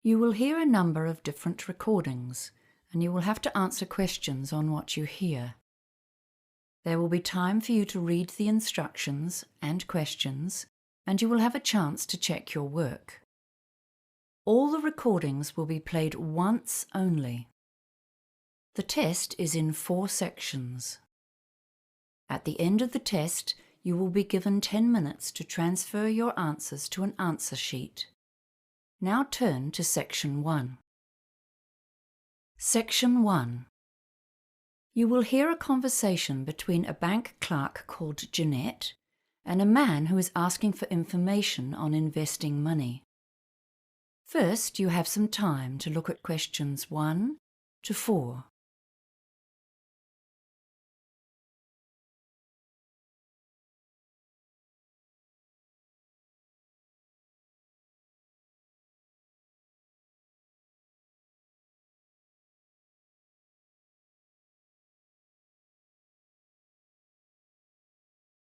You will hear a number of different recordings, and you will have to answer questions on what you hear. There will be time for you to read the instructions and questions, and you will have a chance to check your work. All the recordings will be played once only. The test is in 4 sections. At the end of the test, you will be given 10 minutes to transfer your answers to an answer sheet. Now turn to Section 1. Section 1. You will hear a conversation between a bank clerk called Jeanette and a man who is asking for information on investing money. First, you have some time to look at questions 1 to 4.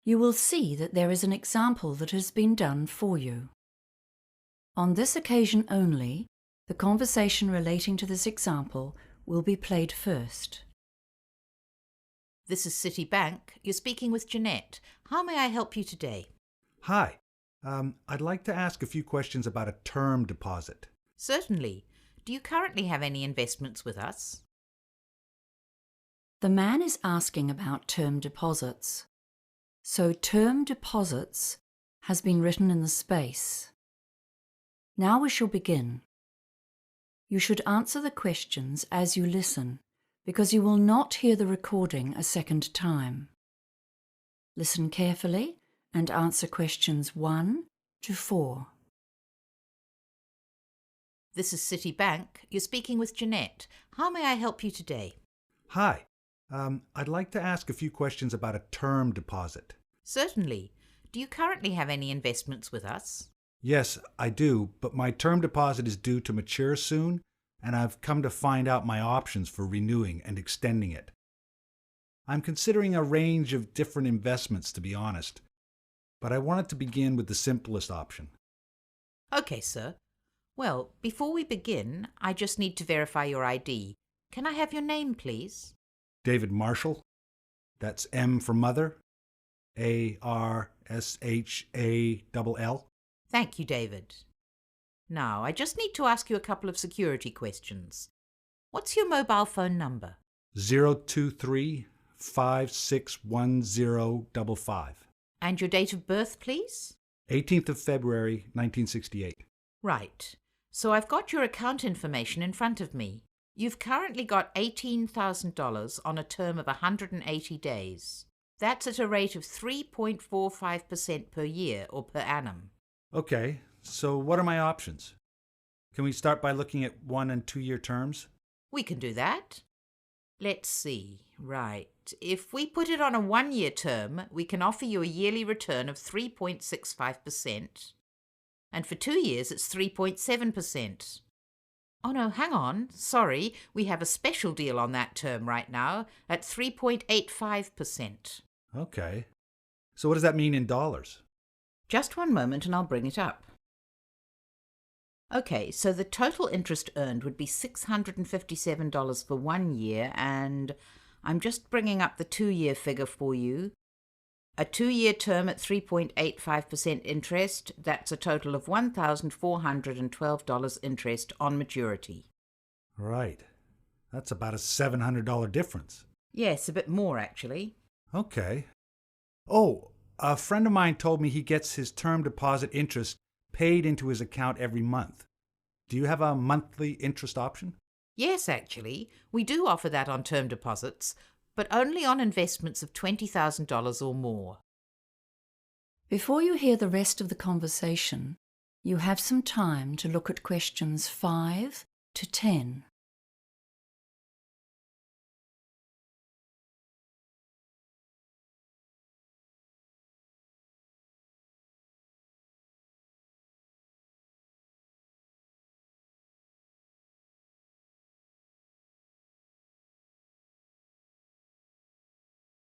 You will see that there is an example that has been done for you. On this occasion only, the conversation relating to this example will be played first. This is Citibank. You're speaking with Jeanette. How may I help you today? Hi. I'd like to ask a few questions about a term deposit. Certainly. Do you currently have any investments with us? The man is asking about term deposits. So term deposits has been written in the space. Now we shall begin. You should answer the questions as you listen, because you will not hear the recording a second time. Listen carefully and answer questions 1 to 4. This is Citibank. You're speaking with Jeanette. How may I help you today? Hi. I'd like to ask a few questions about a term deposit. Certainly. Do you currently have any investments with us? Yes, I do, but my term deposit is due to mature soon, and I've come to find out my options for renewing and extending it. I'm considering a range of different investments, to be honest, but I wanted to begin with the simplest option. Okay, sir. Well, before we begin, I just need to verify your ID. Can I have your name, please? David Marshall. That's M for mother. ARSHALL. Thank you, David. Now, I just need to ask you a couple of security questions. What's your mobile phone number? 023-561055. And your date of birth, please? 18th of February, 1968. Right. So I've got your account information in front of me. You've currently got $18,000 on a term of 180 days. That's at a rate of 3.45% per year or per annum. Okay, so what are my options? Can we start by looking at 1 and 2 year terms? We can do that. Let's see. Right. If we put it on a 1-year term, we can offer you a yearly return of 3.65%. And for 2 years, it's 3.7%. Oh no, hang on. Sorry, we have a special deal on that term right now at 3.85%. Okay. So what does that mean in dollars? Just one moment and I'll bring it up. Okay, so the total interest earned would be $657 for 1 year, and I'm just bringing up the 2-year figure for you. A 2-year term at 3.85% interest, that's a total of $1,412 interest on maturity. Right. That's about a $700 difference. Yes, a bit more actually. Okay. Oh, a friend of mine told me he gets his term deposit interest paid into his account every month. Do you have a monthly interest option? Yes, actually. We do offer that on term deposits, but only on investments of $20,000 or more. Before you hear the rest of the conversation, you have some time to look at questions 5 to 10.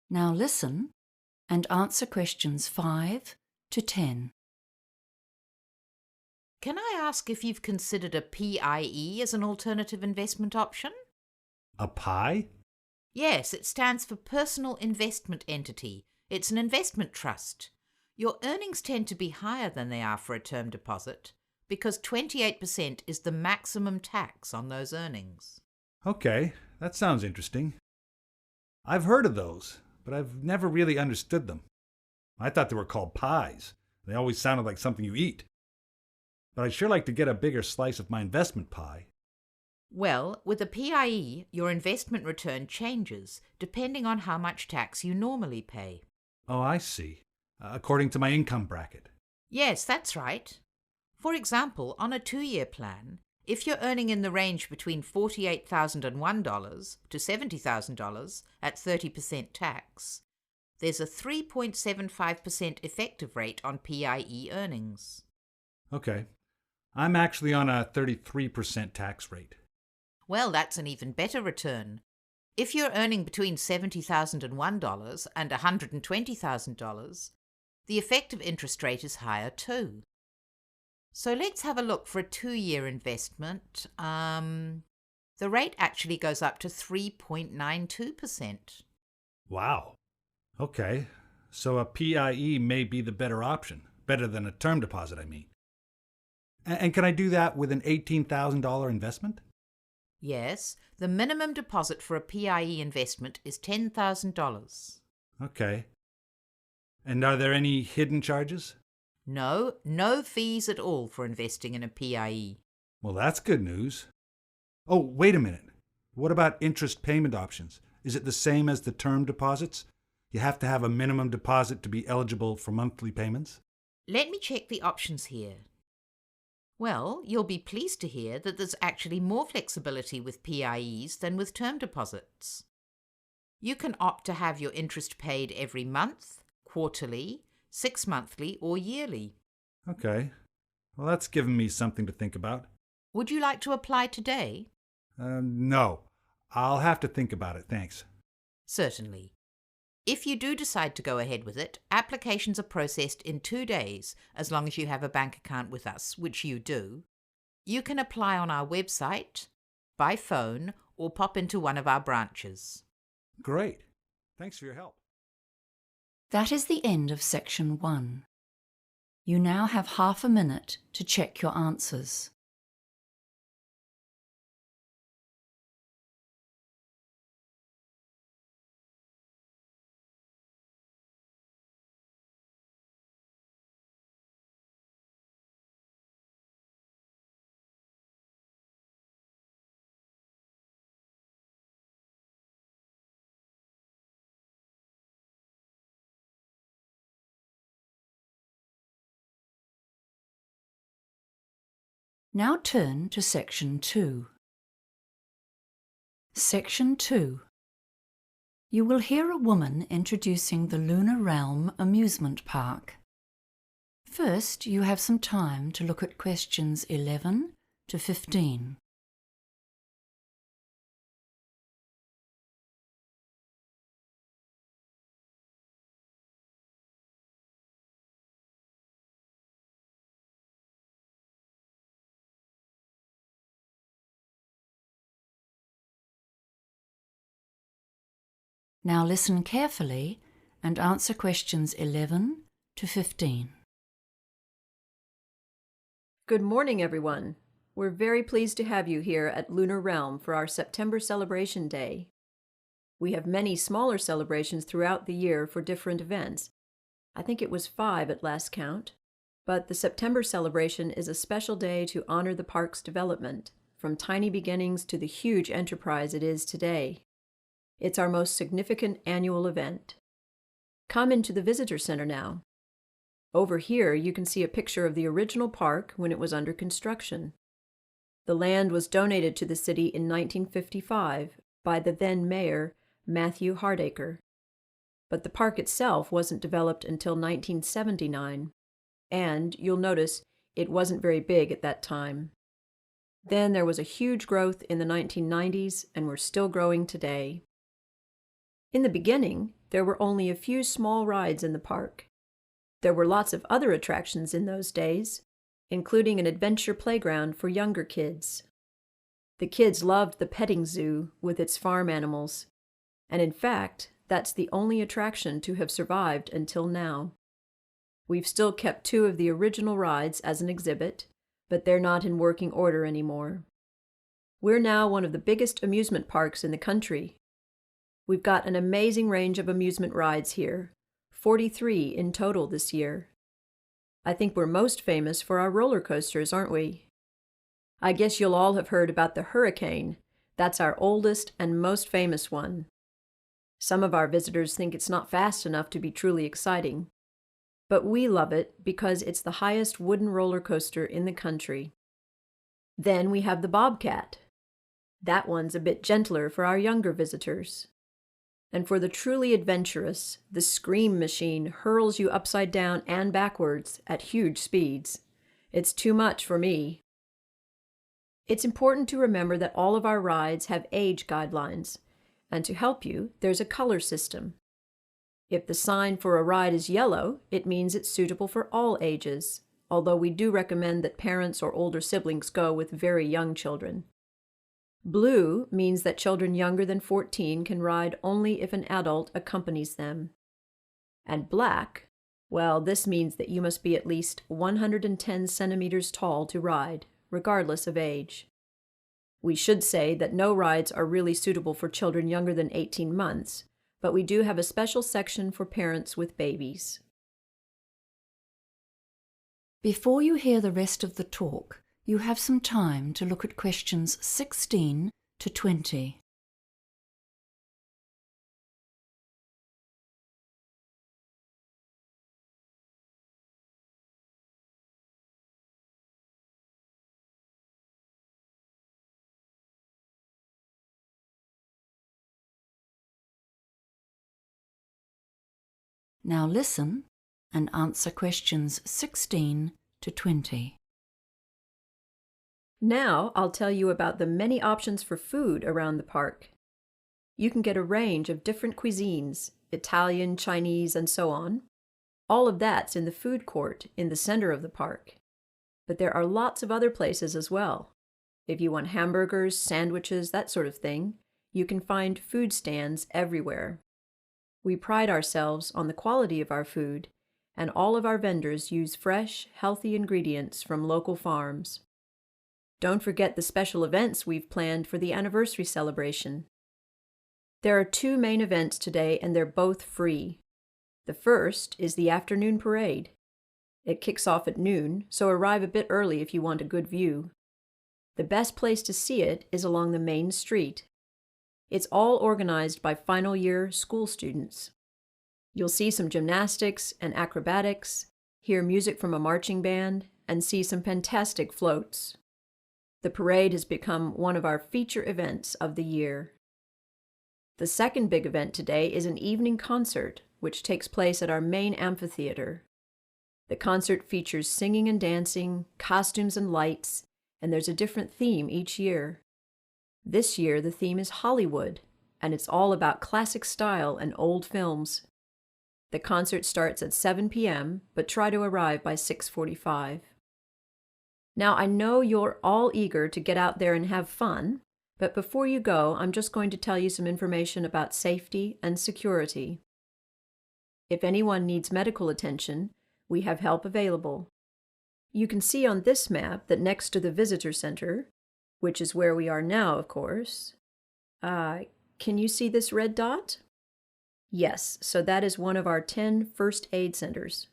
Now listen and answer questions 5 to 10. can I ask if you've considered a PIE as an alternative investment option? A pie? Yes, it stands for Personal Investment Entity. It's an investment trust. Your earnings tend to be higher than they are for a term deposit because 28% is the maximum tax on those earnings. Okay, that sounds interesting. I've heard of those, but I've never really understood them. I thought they were called pies. They always sounded like something you eat. But I'd sure like to get a bigger slice of my investment pie. Well, with a PIE, your investment return changes depending on how much tax you normally pay. Oh, I see. According to my income bracket. Yes, that's right. For example, on a 2-year plan, if you're earning in the range between $48,001 to $70,000 at 30% tax, there's a 3.75% effective rate on PIE earnings. Okay. I'm actually on a 33% tax rate. Well, that's an even better return. If you're earning between $70,001 and $120,000, the effective interest rate is higher too. So let's have a look for a 2-year investment. The rate actually goes up to 3.92%. Wow. Okay. So a PIE may be the better option. Better than a term deposit, I mean. And can I do that with an $18,000 investment? Yes, the minimum deposit for a PIE investment is $10,000. Okay. And are there any hidden charges? No fees at all for investing in a PIE. Well, that's good news. Oh, wait a minute. What about interest payment options? Is it the same as the term deposits? You have to have a minimum deposit to be eligible for monthly payments? Let me check the options here. Well, you'll be pleased to hear that there's actually more flexibility with PIEs than with term deposits. You can opt to have your interest paid every month, quarterly, 6-monthly, or yearly. Okay. Well, that's given me something to think about. Would you like to apply today? No. I'll have to think about it, thanks. Certainly. If you do decide to go ahead with it, applications are processed in 2 days, as long as you have a bank account with us, which you do. You can apply on our website, by phone, or pop into one of our branches. Great. Thanks for your help. That is the end of section 1. You now have half a minute to check your answers. Now turn to section 2. Section 2. You will hear a woman introducing the Lunar Realm amusement park. First, you have some time to look at questions 11 to 15. Now listen carefully and answer questions 11 to 15. Good morning, everyone. We're very pleased to have you here at Lunar Realm for our September Celebration Day. We have many smaller celebrations throughout the year for different events. I think it was 5 at last count. But the September celebration is a special day to honor the park's development, from tiny beginnings to the huge enterprise it is today. It's our most significant annual event. Come into the visitor center now. Over here, you can see a picture of the original park when it was under construction. The land was donated to the city in 1955 by the then mayor, Matthew Hardacre. But the park itself wasn't developed until 1979, and you'll notice it wasn't very big at that time. Then there was a huge growth in the 1990s, and we're still growing today. In the beginning, there were only a few small rides in the park. There were lots of other attractions in those days, including an adventure playground for younger kids. The kids loved the petting zoo with its farm animals, and in fact, that's the only attraction to have survived until now. We've still kept 2 of the original rides as an exhibit, but they're not in working order anymore. We're now one of the biggest amusement parks in the country. We've got an amazing range of amusement rides here, 43 in total this year. I think we're most famous for our roller coasters, aren't we? I guess you'll all have heard about the Hurricane. That's our oldest and most famous one. Some of our visitors think it's not fast enough to be truly exciting, but we love it because it's the highest wooden roller coaster in the country. Then we have the Bobcat. That one's a bit gentler for our younger visitors. And for the truly adventurous, the Scream Machine hurls you upside down and backwards at huge speeds. It's too much for me. It's important to remember that all of our rides have age guidelines, and to help you, there's a color system. If the sign for a ride is yellow, it means it's suitable for all ages, although we do recommend that parents or older siblings go with very young children. Blue means that children younger than 14 can ride only if an adult accompanies them. And black, well, this means that you must be at least 110 centimeters tall to ride, regardless of age. We should say that no rides are really suitable for children younger than 18 months, but we do have a special section for parents with babies. Before you hear the rest of the talk, you have some time to look at questions 16 to 20. Now listen and answer questions 16 to 20. Now I'll tell you about the many options for food around the park. You can get a range of different cuisines, Italian, Chinese, and so on. All of that's in the food court in the center of the park. But there are lots of other places as well. If you want hamburgers, sandwiches, that sort of thing, you can find food stands everywhere. We pride ourselves on the quality of our food, and all of our vendors use fresh, healthy ingredients from local farms. Don't forget the special events we've planned for the anniversary celebration. There are 2 main events today, and they're both free. The first is the afternoon parade. It kicks off at noon, so arrive a bit early if you want a good view. The best place to see it is along the main street. It's all organized by final year school students. You'll see some gymnastics and acrobatics, hear music from a marching band, and see some fantastic floats. The parade has become one of our feature events of the year. The second big event today is an evening concert, which takes place at our main amphitheater. The concert features singing and dancing, costumes and lights, and there's a different theme each year. This year the theme is Hollywood, and it's all about classic style and old films. The concert starts at 7 p.m., but try to arrive by 6:45. Now, I know you're all eager to get out there and have fun, but before you go, I'm just going to tell you some information about safety and security. If anyone needs medical attention, we have help available. You can see on this map that next to the visitor center, which is where we are now, of course, can you see this red dot? Yes, so that is one of our 10 first aid centers.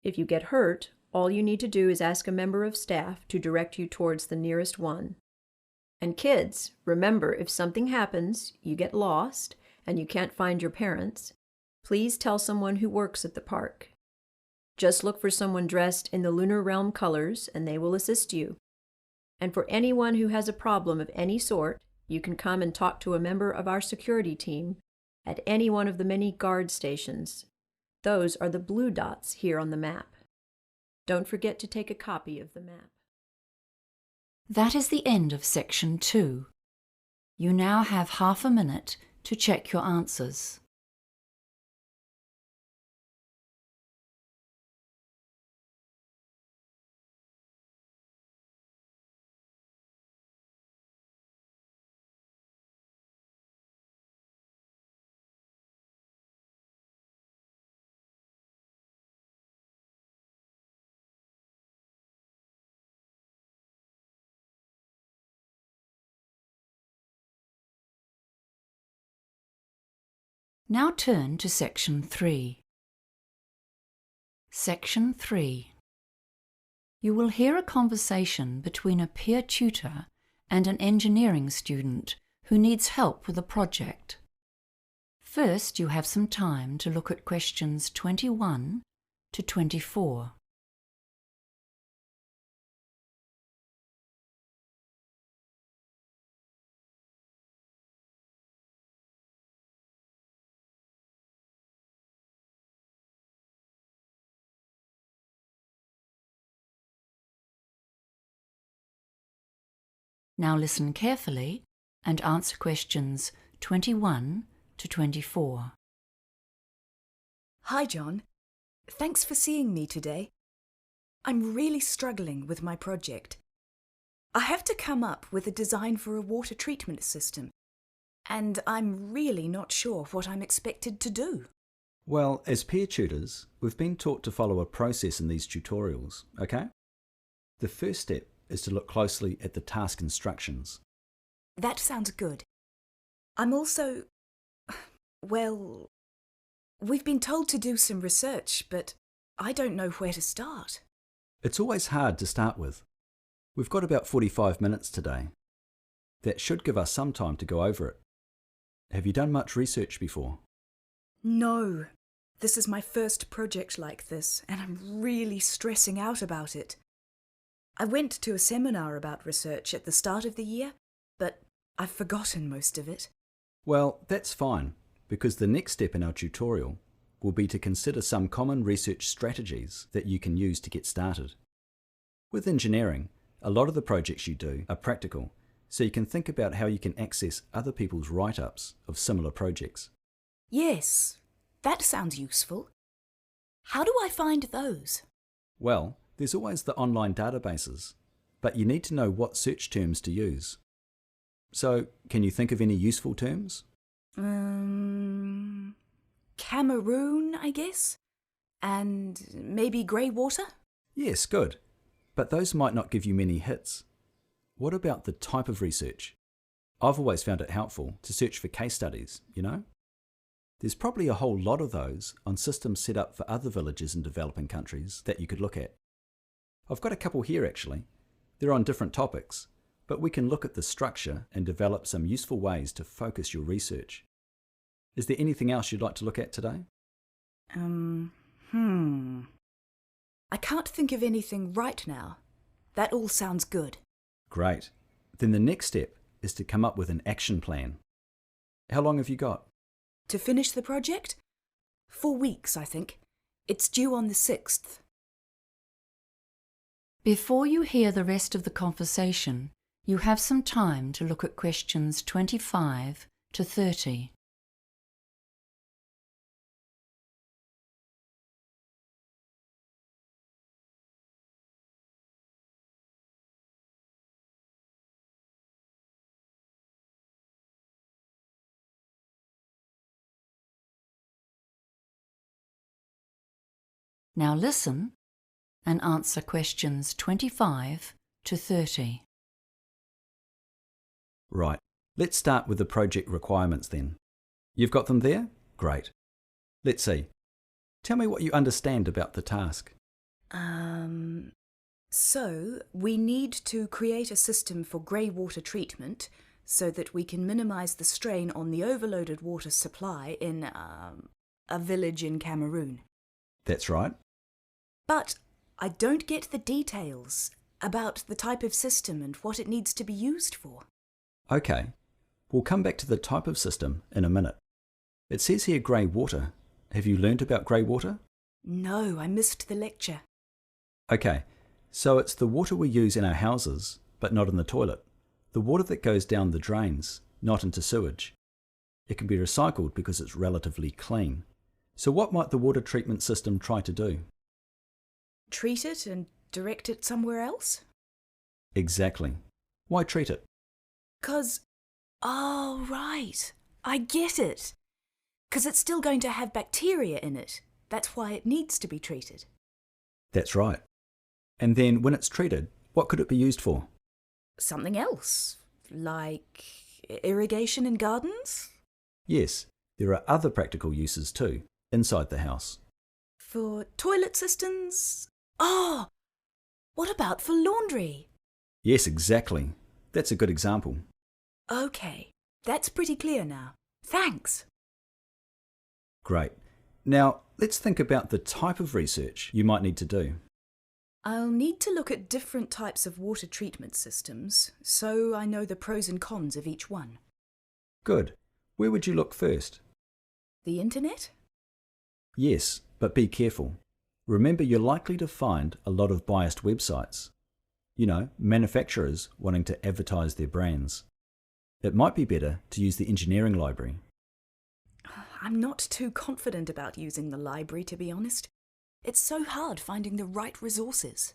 If you get hurt, all you need to do is ask a member of staff to direct you towards the nearest one. And kids, remember, if something happens, you get lost, and you can't find your parents, please tell someone who works at the park. Just look for someone dressed in the Lunar Realm colors, and they will assist you. And for anyone who has a problem of any sort, you can come and talk to a member of our security team at any one of the many guard stations. Those are the blue dots here on the map. Don't forget to take a copy of the map. That is the end of section 2. You now have half a minute to check your answers. Now turn to Section 3. Section 3. You will hear a conversation between a peer tutor and an engineering student who needs help with a project. First, you have some time to look at questions 21 to 24. Now listen carefully and answer questions 21 to 24. Hi, John. Thanks for seeing me today. I'm really struggling with my project. I have to come up with a design for a water treatment system, and I'm really not sure what I'm expected to do. Well, as peer tutors, we've been taught to follow a process in these tutorials, okay? The first step is to look closely at the task instructions. That sounds good. I'm also... well, we've been told to do some research, but I don't know where to start. It's always hard to start with. We've got about 45 minutes today. That should give us some time to go over it. Have you done much research before? No. This is my first project like this, and I'm really stressing out about it. I went to a seminar about research at the start of the year, but I've forgotten most of it. Well, that's fine, because the next step in our tutorial will be to consider some common research strategies that you can use to get started. With engineering, a lot of the projects you do are practical, so you can think about how you can access other people's write-ups of similar projects. Yes, that sounds useful. How do I find those? Well, there's always the online databases, but you need to know what search terms to use. So, can you think of any useful terms? Cameroon, I guess? And maybe grey water? Yes, good. But those might not give you many hits. What about the type of research? I've always found it helpful to search for case studies, you know? There's probably a whole lot of those on systems set up for other villages in developing countries that you could look at. I've got a couple here actually. They're on different topics, but we can look at the structure and develop some useful ways to focus your research. Is there anything else you'd like to look at today? I can't think of anything right now. That all sounds good. Great. Then the next step is to come up with an action plan. How long have you got? To finish the project? 4 weeks, I think. It's due on the 6th. Before you hear the rest of the conversation, you have some time to look at questions 25 to 30. Now listen and answer questions 25 to 30. Right. Let's start with the project requirements then. You've got them there? Great. Let's see. Tell me what you understand about the task. So we need to create a system for grey water treatment so that we can minimise the strain on the overloaded water supply in a village in Cameroon. That's right. But I don't get the details about the type of system and what it needs to be used for. Okay. We'll come back to the type of system in a minute. It says here grey water. Have you learnt about grey water? No, I missed the lecture. Okay. So it's the water we use in our houses, but not in the toilet. The water that goes down the drains, not into sewage. It can be recycled because it's relatively clean. So what might the water treatment system try to do? Treat it and direct it somewhere else? Exactly. Why treat it? 'Cause... oh, right. I get it. 'Cause it's still going to have bacteria in it. That's why it needs to be treated. That's right. And then when it's treated, what could it be used for? Something else. Like irrigation in gardens? Yes, There are other practical uses too, inside the house. For toilet systems? Oh, what about for laundry? Yes, exactly. That's a good example. Okay, that's pretty clear now. Thanks. Great. Now, let's think about the type of research you might need to do. I'll need to look at different types of water treatment systems, so I know the pros and cons of each one. Good. Where would you look first? The internet? Yes, but be careful. Remember, you're likely to find a lot of biased websites. You know, manufacturers wanting to advertise their brands. It might be better to use the engineering library. I'm not too confident about using the library, to be honest. It's so hard finding the right resources.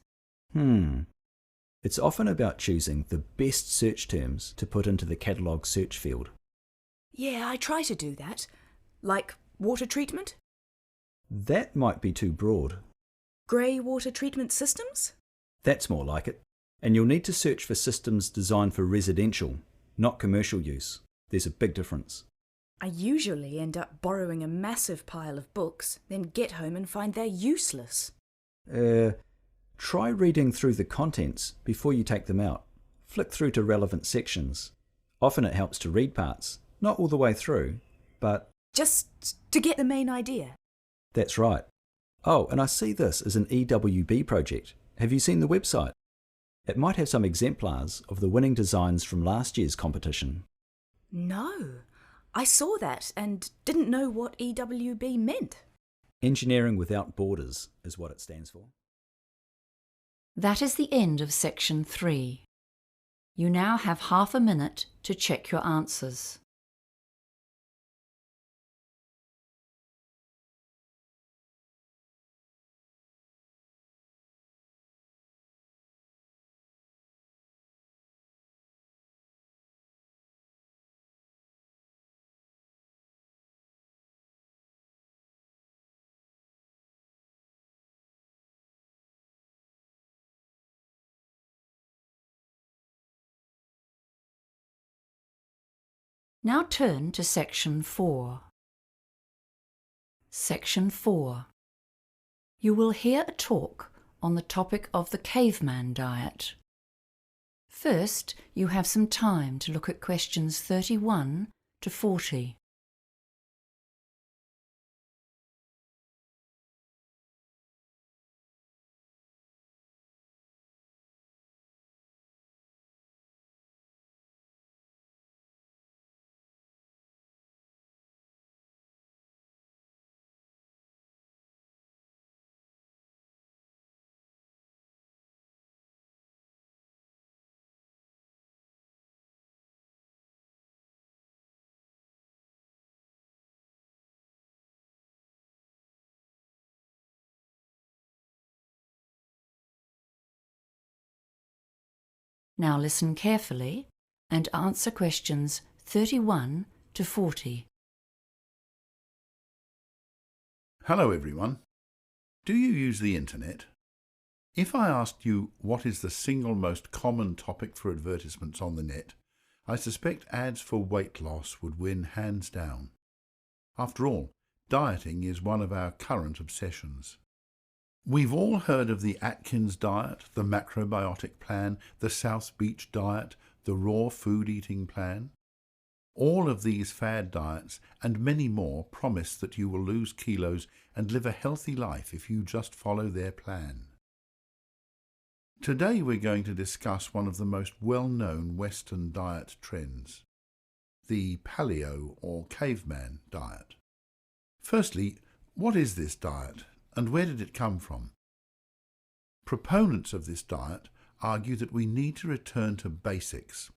It's often about choosing the best search terms to put into the catalogue search field. Yeah, I try to do that. Like water treatment? That might be too broad. Grey water treatment systems? That's more like it. And you'll need to search for systems designed for residential, not commercial use. There's a big difference. I usually end up borrowing a massive pile of books, then get home and find they're useless. Try reading through the contents before you take them out. Flick through to relevant sections. Often it helps to read parts, not all the way through, but... Just to get the main idea. That's right. Oh, and I see this as an EWB project. Have you seen the website? It might have some exemplars of the winning designs from last year's competition. No, I saw that and didn't know what EWB meant. Engineering Without Borders is what it stands for. That is the end of section 3. You now have half a minute to check your answers. Now turn to section 4. Section 4. You will hear a talk on the topic of the caveman diet. First, you have some time to look at questions 31 to 40. Now listen carefully and answer questions 31 to 40. Hello everyone. Do you use the internet? If I asked you what is the single most common topic for advertisements on the net, I suspect ads for weight loss would win hands down. After all, dieting is one of our current obsessions. We've all heard of the Atkins diet, the macrobiotic plan, the South Beach diet, the raw food eating plan. All of these fad diets and many more promise that you will lose kilos and live a healthy life if you just follow their plan. Today we're going to discuss one of the most well-known Western diet trends, the paleo or caveman diet. Firstly, what is this diet and where did it come from? Proponents of this diet argue that we need to return to basics,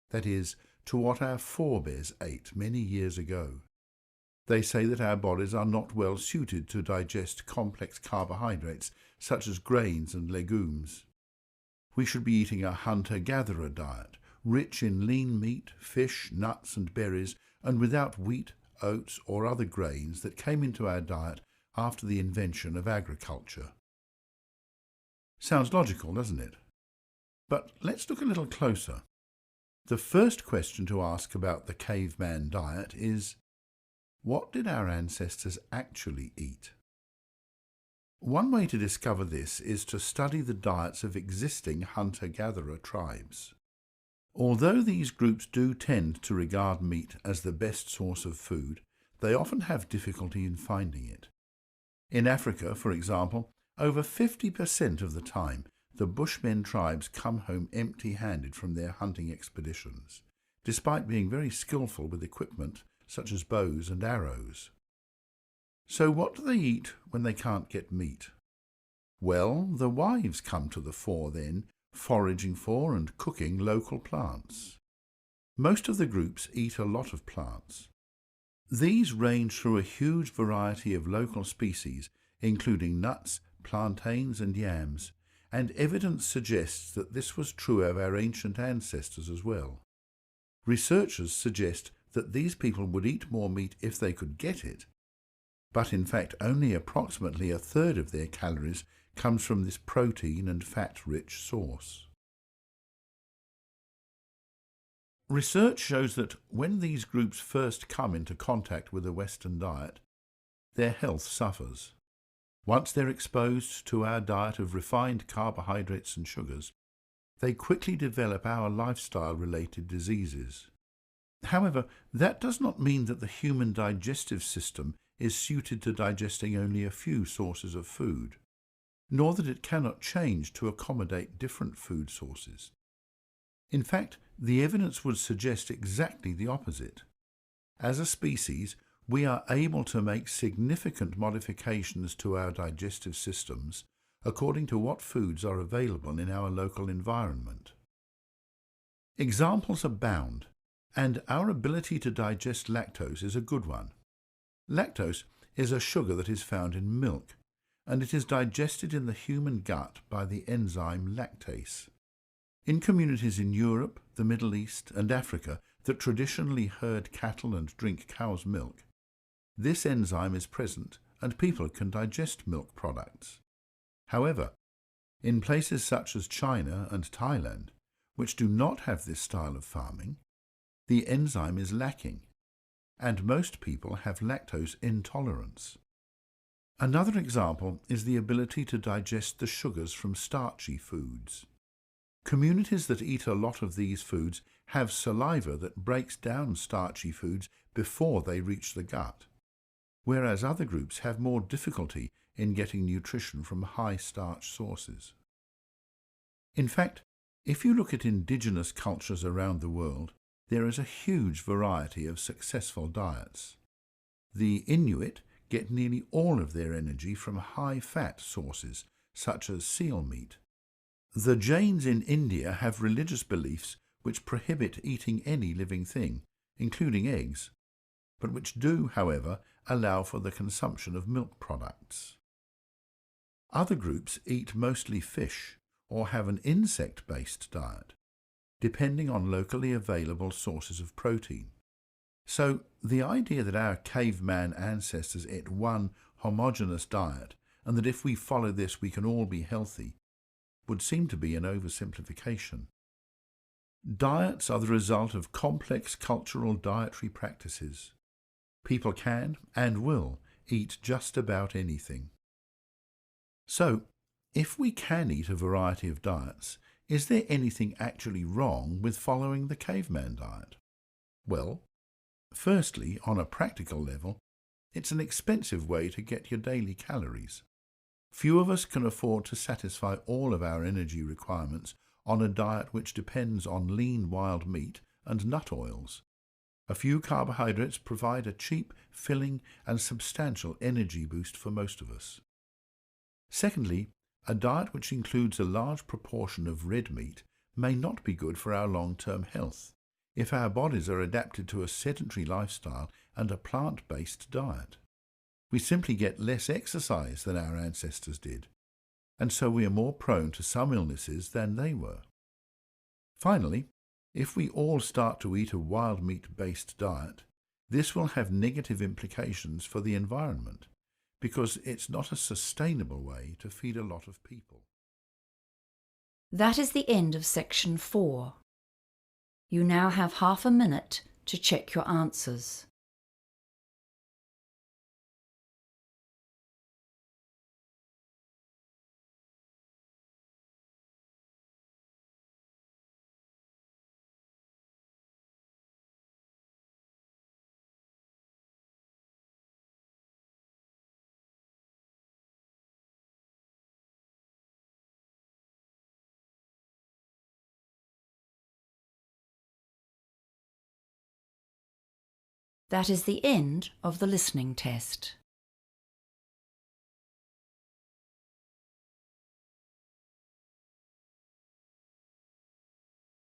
that is, to what our forebears ate many years ago. They say that our bodies are not well suited to digest complex carbohydrates such as grains and legumes. We should be eating a hunter-gatherer diet, rich in lean meat, fish, nuts and berries, and without wheat, oats or other grains that came into our diet after the invention of agriculture. Sounds logical, doesn't it? But let's look a little closer. The first question to ask about the caveman diet is, What did our ancestors actually eat? One way to discover this is to study the diets of existing hunter-gatherer tribes. Although these groups do tend to regard meat as the best source of food, they often have difficulty in finding it. In Africa, for example, over 50% of the time, the Bushmen tribes come home empty-handed from their hunting expeditions, despite being very skillful with equipment such as bows and arrows. So what do they eat when they can't get meat? Well, the wives come to the fore then, foraging for and cooking local plants. Most of the groups eat a lot of plants. These range through a huge variety of local species, including nuts, plantains and yams, and evidence suggests that this was true of our ancient ancestors as well. Researchers suggest that these people would eat more meat if they could get it, but in fact only approximately a third of their calories comes from this protein and fat-rich source. Research shows that when these groups first come into contact with a Western diet, their health suffers. Once they're exposed to our diet of refined carbohydrates and sugars, they quickly develop our lifestyle-related diseases. However, that does not mean that the human digestive system is suited to digesting only a few sources of food, nor that it cannot change to accommodate different food sources. In fact, the evidence would suggest exactly the opposite. As a species, we are able to make significant modifications to our digestive systems according to what foods are available in our local environment. Examples abound, and our ability to digest lactose is a good one. Lactose is a sugar that is found in milk, and it is digested in the human gut by the enzyme lactase. In communities in Europe, the Middle East, and Africa that traditionally herd cattle and drink cow's milk, this enzyme is present and people can digest milk products. However, in places such as China and Thailand, which do not have this style of farming, the enzyme is lacking, and most people have lactose intolerance. Another example is the ability to digest the sugars from starchy foods. Communities that eat a lot of these foods have saliva that breaks down starchy foods before they reach the gut, whereas other groups have more difficulty in getting nutrition from high-starch sources. In fact, if you look at indigenous cultures around the world, there is a huge variety of successful diets. The Inuit get nearly all of their energy from high-fat sources, such as seal meat. The Jains in India have religious beliefs which prohibit eating any living thing, including eggs, but which do, however, allow for the consumption of milk products. Other groups eat mostly fish or have an insect-based diet, depending on locally available sources of protein. So the idea that our caveman ancestors ate one homogeneous diet and that if we follow this we can all be healthy would seem to be an oversimplification. Diets are the result of complex cultural dietary practices. People can and will eat just about anything. So, if we can eat a variety of diets, is there anything actually wrong with following the caveman diet? Well, firstly, on a practical level, it's an expensive way to get your daily calories. Few of us can afford to satisfy all of our energy requirements on a diet which depends on lean wild meat and nut oils. A few carbohydrates provide a cheap, filling and substantial energy boost for most of us. Secondly, a diet which includes a large proportion of red meat may not be good for our long-term health if our bodies are adapted to a sedentary lifestyle and a plant-based diet. We simply get less exercise than our ancestors did, and so we are more prone to some illnesses than they were. Finally, if we all start to eat a wild meat-based diet, this will have negative implications for the environment, because it's not a sustainable way to feed a lot of people. That is the end of section 4. You now have half a minute to check your answers. That is the end of the listening test.